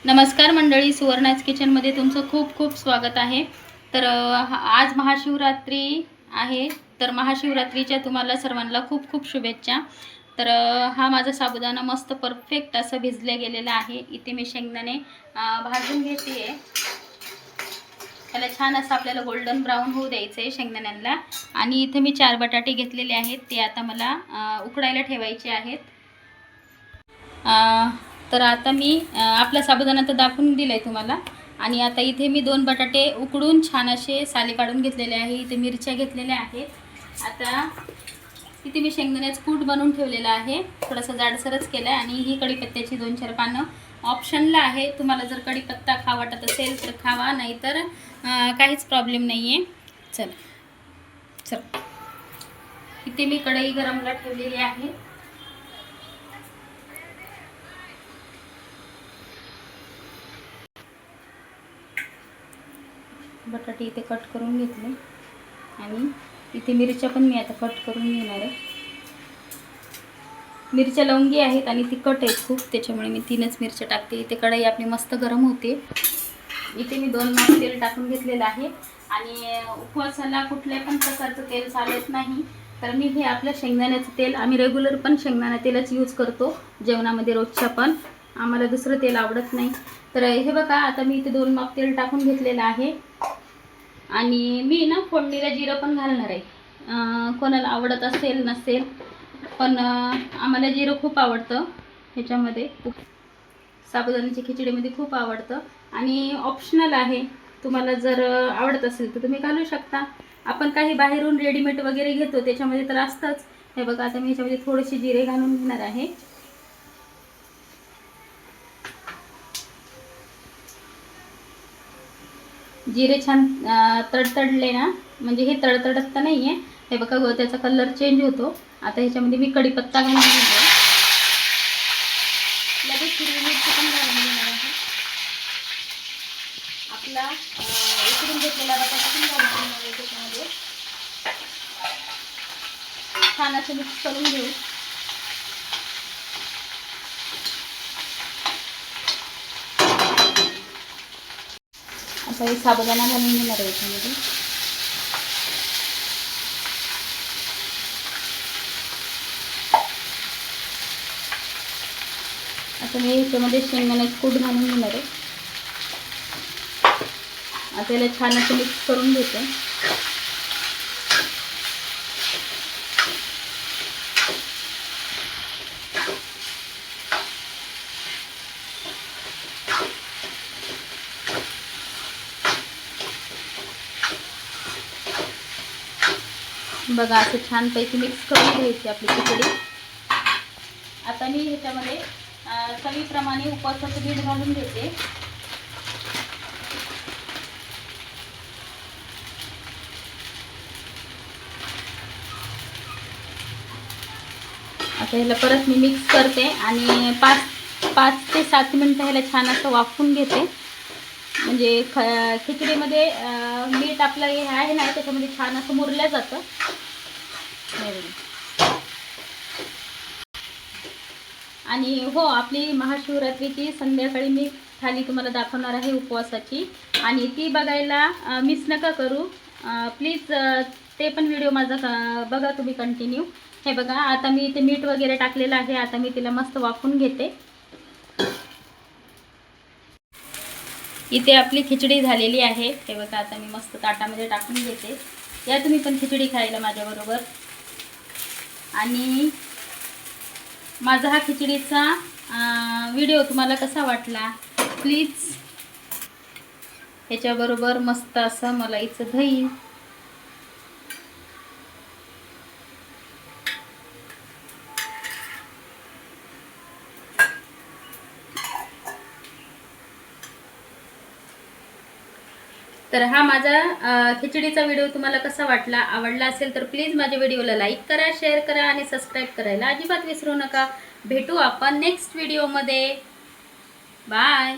नमस्कार मंडळी, सुवर्णाज किचनमध्ये तुमचं खूप खूप स्वागत आहे। तर आज महाशिवरात्री आहे, तर महाशिवरात्रीच्या तुम्हाला सर्वांना खूप खूप शुभेच्छा। तर हा माझा साबुदाणा मस्त परफेक्ट असं भिजले गेलेला आहे। इथे मी शेंगदाणे भाजून घेते आहे। त्याला छान असं आपल्याला गोल्डन ब्राऊन होऊ द्यायचं आहे शेंगदाण्यांना। आणि इथे मी 4 बटाटे घेतलेले आहेत, ते आता मला उकडायला ठेवायचे आहेत। तर आता मी आपला साबुदाणा तर दाखवून दिलाय तुम्हाला। आणि आता इथे मी 2 बटाटे उकडून छान असे साली काढून घेतलेले आहे। इथे मिरच्या घेतलेल्या आहेत। आता इथे मी शेंगदाण्याचं कूट बनवून ठेवलेला आहे, थोडासा जाडसरच केला आहे। आणि ही कढीपत्त्याची 2-4 पानं ऑप्शनला आहे, तुम्हाला जर कढीपत्ता खावा वाटत असेल तर खावा, नाहीतर काहीच प्रॉब्लेम नाही आहे। चल इथे मी कढई गरमला ठेवलेली आहे। बटाटे इथे कट करून घेतले आणि इथे मिरच्या पण मी आता कट करून घेणार आहे। मिरच्या लवंगी आहेत आणि तिखट आहेत खूप, त्याच्यामुळे मी 3च मिरच्या टाकते। इथे कढई आपली मस्त गरम होते। इथे मी 2 माप तेल टाकून घेतलेलं आहे। आणि उपवासाला कुठल्या पण प्रकारचं तेल चालत नाही, तर मी हे आपलं शेंगदाण्याचं तेल, आम्ही रेग्युलर पण शेंगदाणा तेलच यूज करतो जेवणामध्ये रोजच्या, पण आम्हाला दुसरं तेल आवडत नाही। तर हे बघा, आता मी इथे 2 माप तेल टाकून घेतलेलं आहे। आणि मी ना फोडणीला जिरं पण घालणार आहे। कोणाला आवडत असेल नसेल, पण आम्हाला जिरं खूप आवडतं ह्याच्यामध्ये, साबुदाण्याची खिचडीमध्ये खूप आवडतं। आणि ऑप्शनल आहे, तुम्हाला जर आवडत असेल तर तुम्ही घालू शकता। आपण काही बाहेरून रेडीमेड वगैरे घेतो त्याच्यामध्ये तर असतंच। हे बघा, आता मी ह्याच्यामध्ये थोडेसे जिरे घालून घेणार आहे। जिरे छान तडतडले ना, म्हणजे हे तडतडत तर नाही आहे, हे बघा त्याचा कलर चेंज होतो। आता ह्याच्यामध्ये मी कढीपत्ता घालून घेते, लगेच हिरवी मिरची पण घालून घेणार आहे। आपला उकडून घेतलेला बटाटा पण घालून घेणार आहे त्याच्यामध्ये, छान असं मिक्स करून घेऊ। आता हे साबुदाणा घालून घेणार आहे याच्यामध्ये। आता मी याच्यामध्ये शेंगदाण्याचं कूट घालून घेणार आहे। आता याला छान असं मिक्स करून घेते। बघा, असं छानपैकी मिक्स करून घ्यायची आपली खिचडी। आता मी ह्याच्यामध्ये चवीप्रमाणे उपवासाचं पीठ घालून घेते। आता ह्याला परत मी मिक्स करते आणि 5 ते 7 मिनिटं ह्याला छान असं वाफवून घेते। म्हणजे खिचडीमध्ये मीठ आपलं हे आहे ना, त्याच्यामध्ये छान असं मुरलं जातं। आणि हो, आपली महाशिवरात्रीची संध्याकाळी मी थाली तुम्हाला दाखवणार आहे उपवासाची, आणि ती बघायला मिस नका करू प्लीज। ते पण व्हिडिओ माझा बघा तुम्ही कंटिन्यू। हे बघा, आता मी इथे मीठ वगैरे टाकलेलं आहे। आता मी तिला मस्त वाफवून घेते। इथे आपली खिचडी झालेली आहे। हे बघा, आता मी मस्त ताटामध्ये टाकून घेते। या तुम्ही पण खिचडी खायला माझ्याबरोबर। आणि माझा हा खिचडीचा व्हिडिओ तुम्हाला कसा वाटला, प्लीज ह्याच्याबरोबर मस्त असं मलाईचं दही, तर हा माझा खिचडीचा व्हिडिओ तुम्हाला कसा वाटला, आवडला असेल तर प्लीज माझ्या व्हिडिओला लाईक करा, शेअर करा आणि सबस्क्राईब करायला अजिबात विसरू नका। भेटू आपण नेक्स्ट व्हिडिओमध्ये। बाय।